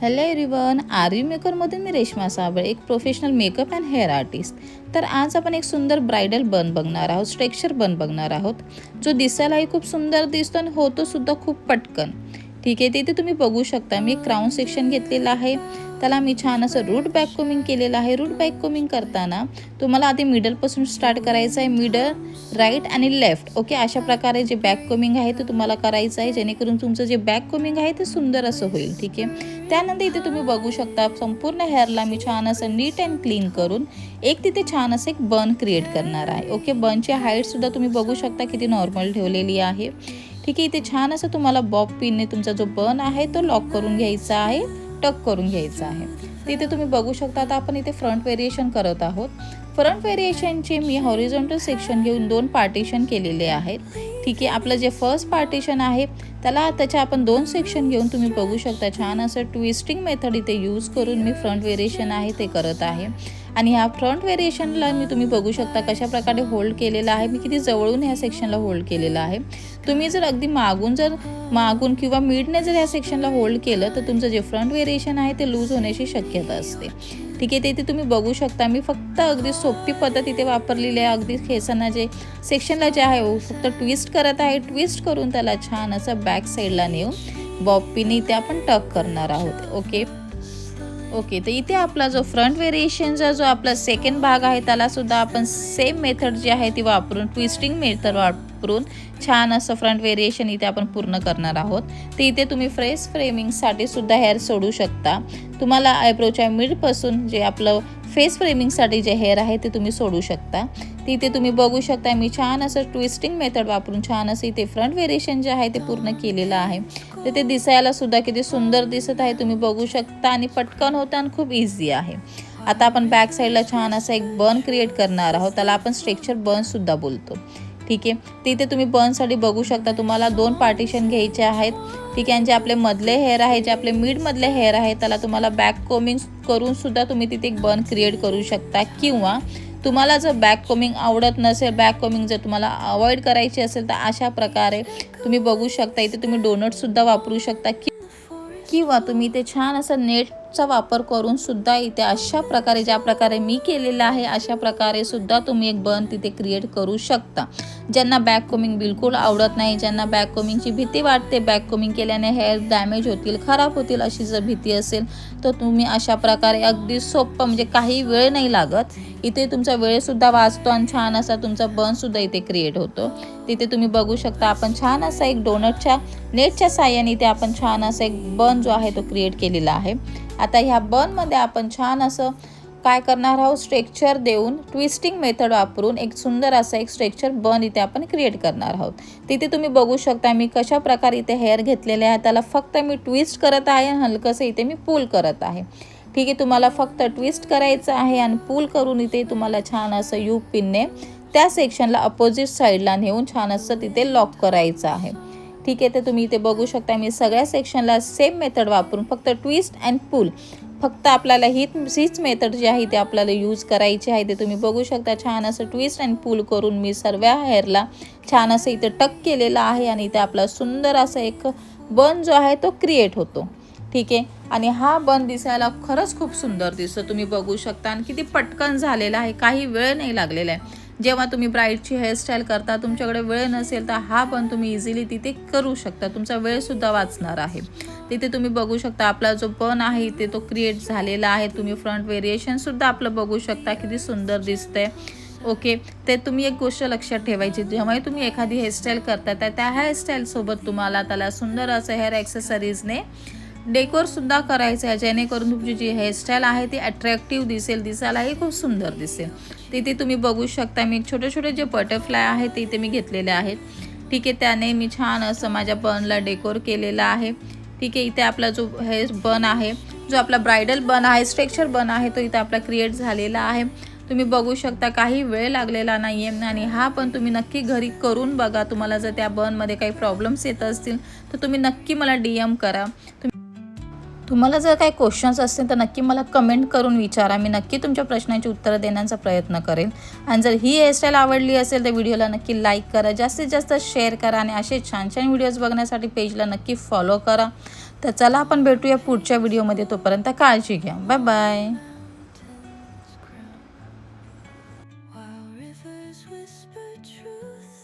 Hello everyone, आर्यू मेकरमधून मी रेश्मा साबळे, एक professional makeup and hair artist. तर आज आपण एक सुंदर ब्रायडल बन बघणार आहोत, स्ट्रक्चर बन बघणार आहोत, जो दिसायलाही खूप सुंदर दिसतो आणि होतो सुद्धा खूप पटकन. ठीक आहे, तिथे तुम्ही बघू शकता मी क्राउन सेक्शन घेतलेला आहे. त्याला मी छान असं रूट बॅक कोमिंग केलेलं आहे. रूट बॅक कोमिंग करताना तुम्हाला आधी मिडलपासून स्टार्ट करायचं आहे. मिडल, राईट आणि लेफ्ट. ओके, अशा प्रकारे जे बॅक कोमिंग आहे ते तुम्हाला करायचं आहे, जेणेकरून तुमचं जे बॅक कोमिंग आहे ते सुंदर असं होईल. ठीक आहे, त्यानंतर इथे तुम्ही बघू शकता संपूर्ण हेअरला मी छान असं नीट अँड क्लीन करून एक तिथे छान असं एक बन क्रिएट करणार आहे. ओके, बनची हाईटसुद्धा तुम्ही बघू शकता किती नॉर्मल ठेवलेली आहे. ठीक आहे, इथे छान असं तुम्हाला बॉब पिनने तुमचा जो बन आहे तो लॉक करून घ्यायचा आहे, टक करून घ्यायचा आहे. तिथे तुम्ही बघू शकता. आता आपण इथे फ्रंट व्हेरिएशन करत आहोत. फ्रंट व्हेरिएशनचे मी हॉरिझॉन्टल सेक्शन घेऊन 2 पार्टिशन केलेले आहेत. ठीक आहे, आपलं जे फर्स्ट पार्टिशन आहे त्याच्या आपण 2 सेक्शन घेऊन तुम्ही बघू शकता छान असं ट्विस्टिंग मेथड इथे यूज करून मी फ्रंट व्हेरिएशन आहे ते करत आहे. आणि ह्या फ्रंट व्हेरिएशनला मी तुम्ही बघू शकता कशा प्रकारे होल्ड केलेला आहे. मी किती जवळून ह्या सेक्शनला होल्ड केलेलं आहे. तुम्ही जर अगदी मागून किंवा मिडने जर ह्या सेक्शनला होल्ड केलं तर तुमचं जे फ्रंट व्हेरिएशन आहे ते लूज होण्याची शक्यता असते. ठीक आहे, ते तुम्ही बघू शकता. मी फक्त अगदी सोपी पद्धत इथे वापरलेली आहे. अगदी केसांना जे सेक्शनला जे आहे फक्त ट्विस्ट करत आहे. ट्विस्ट करून त्याला छान असं बॅक साईडला नेऊन बॉब पिनने इथे आपण टक करणार आहोत. ओके, तर इथे आपला जो फ्रंट व्हेरिएशनचा जो आपला सेकंड भाग आहे त्याला सुद्धा आपण सेम मेथड जी आहे ती वापरून, ट्विस्टिंग मेथड वापरून छान असं फ्रंट व्हेरिएशन इथे आपण पूर्ण करणार आहोत. तर इथे तुम्ही फेस फ्रेमिंगसाठी सुद्धा हेअर सोडू शकता. तुम्हाला आयब्रोच्या मिडपासून जे आपलं फेस फ्रेमिंगसाठी जे हेअर आहे ते तुम्ही सोडू शकता. तिथे तुम्ही बघू शकता मी छान असं ट्विस्टिंग मेथड वापरून छान असं इथे फ्रंट व्हेरिएशन जे आहे ते पूर्ण केलेलं आहे. तर ते दिसायला सुद्धा किती सुंदर दिसत आहे तुम्ही बघू शकता आणि पटकन होतं आणि खूप इझी आहे. आता आपण बॅक साईडला छान असं एक बन क्रिएट करणार आहोत. त्याला आपण स्ट्रक्चर बन सुद्धा बोलतो. ठीक आहे, तिथे तुम्ही बनसाठी बघू शकता तुम्हाला 2 पार्टिशन घ्यायचे आहेत. ठीक आहे, आणि जे आपले मधले हेअर आहे, जे आपले मिडमधले हेअर आहे त्याला तुम्हाला बॅक कोमिंग करून सुद्धा तुम्ही तिथे एक बन क्रिएट करू शकता. किंवा तुम्हाला जर बॅक कोमिंग आवडत नसेल, बॅक कोमिंग जर तुम्हाला अवॉइड करायची असेल तर अशा प्रकारे तुम्ही बघू शकता. इथे तुम्ही डोनटसुद्धा वापरू शकता किंवा तुम्ही इथे छान असं नेटचा वापर करून सुद्धा इथे अशा प्रकारे, ज्या प्रकारे मी केलेलं आहे अशा प्रकारे सुद्धा तुम्ही एक बन तिथे क्रिएट करू शकता. ज्यांना बॅक कोमिंग बिलकुल आवडत नाही, ज्यांना बॅक कोमिंगची भीती वाटते, बॅक कोमिंग केल्याने हेअर डॅमेज होतील, खराब होतील अशी जर भीती असेल तर तुम्ही अशा प्रकारे अगदी सोपं, म्हणजे काही वेळ नाही लागत, इथे तुमचा वेळसुद्धा वाचतो आणि छान असा तुमचा बनसुद्धा इथे क्रिएट होतो. तिथे तुम्ही बघू शकता आपण छान असा एक डोनटच्या नेटच्या साहाय्याने इथे आपण छान असा एक बन जो आहे तो क्रिएट केलेला आहे. आता ह्या बनमध्ये आपण छान असं काय करणार आहोत, स्ट्रक्चर देऊन ट्विस्टिंग मेथड वापरून एक सुंदर असं एक स्ट्रक्चर बन इथे आपण क्रिएट करणार आहोत. तिथे तुम्ही बघू शकता मी कशा प्रकारे इथे हेअर घेतलेले आहे. त्याला फक्त मी ट्विस्ट करत आहे आणि हलकंसं इथे मी पूल करत आहे. ठीक आहे, तुम्हाला फक्त ट्विस्ट करायचं आहे आणि पूल करून इथे तुम्हाला छान असं यू पिनने त्या सेक्शनला अपोजिट साईडला नेऊन छान असं तिथे लॉक करायचं आहे. ठीक आहे, तर तुम्ही इथे बघू शकता मी सगळ्या सेक्शनला सेम मेथड वापरून फक्त ट्विस्ट अँड पूल, फक्त आपल्याला हीच मेथड जी आहे ती आपल्याला यूज करायची आहे. ते तुम्ही बघू शकता छान असं ट्विस्ट अँड पूल करून मी सर्व हेअरला छान असं इथे टक केलेलं आहे आणि इथे आपला सुंदर असं एक बन जो आहे तो क्रिएट होतो. ठीक आहे, आणि हा बन दिसायला खरंच खूप सुंदर दिसतो. तुम्ही बघू शकता आणि किती पटकन झालेला आहे, काही वेळ नाही लागलेला आहे. जेव्हा तुम्ही ब्राईडची हेअरस्टाईल करता, तुमच्याकडे वेळ नसेल तर हा बन तुम्ही इझिली तिथे करू शकता. तुमचा वेळसुद्धा वाचणार आहे. तिथे तुम्ही बघू शकता आपला जो बन आहे ते तो क्रिएट झालेला आहे. तुम्ही फ्रंट व्हेरिएशनसुद्धा आपलं बघू शकता किती सुंदर दिसतंय. ओके, ते तुम्ही एक गोष्ट लक्षात ठेवायची, जेव्हा तुम्ही एखादी हेअरस्टाईल करता तर त्या हेअरस्टाईलसोबत तुम्हाला त्याला सुंदर असं हेअर ॲक्सेसरीजने डेकोरसुद्धा करायचं आहे, जेणेकरून तुमची जी हेअरस्टाईल आहे ती अट्रॅक्टिव्ह दिसेल, दिसायलाही खूप सुंदर दिसेल. तिथे तुम्ही बघू शकता मी छोटे छोटे जे बटरफ्लाय आहेत ते इथे मी घेतलेले आहेत. ठीक आहे, त्याने मी छान असं माझ्या बनला डेकोर केलेलं आहे. ठीक आहे, इथे आपला जो हेअर बन आहे, जो आपला ब्रायडल बन आहे, स्ट्रक्चर बन आहे, तो इथे आपला क्रिएट झालेला आहे. तुम्ही बघू शकता काही वेळ लागलेला नाही आहे. आणि हा पण तुम्ही नक्की घरी करून बघा. तुम्हाला जर त्या बनमध्ये काही प्रॉब्लेम्स येत असतील तर तुम्ही नक्की मला DM करा. तुम्हाला जर काही क्वेश्चन्स असतील तर नक्की मला कमेंट करून विचारा. मी नक्की तुमच्या प्रश्नांची उत्तरं देण्याचा प्रयत्न करेन. आणि जर ही हेअरस्टाईल आवडली असेल तर व्हिडिओला नक्की लाईक करा, जास्तीत जास्त शेअर करा आणि असे छान छान व्हिडिओज बघण्यासाठी पेजला नक्की फॉलो करा. तर चला आपण भेटूया पुढच्या व्हिडिओमध्ये. तोपर्यंत काळजी घ्या. Bye bye. While rivers whisper truth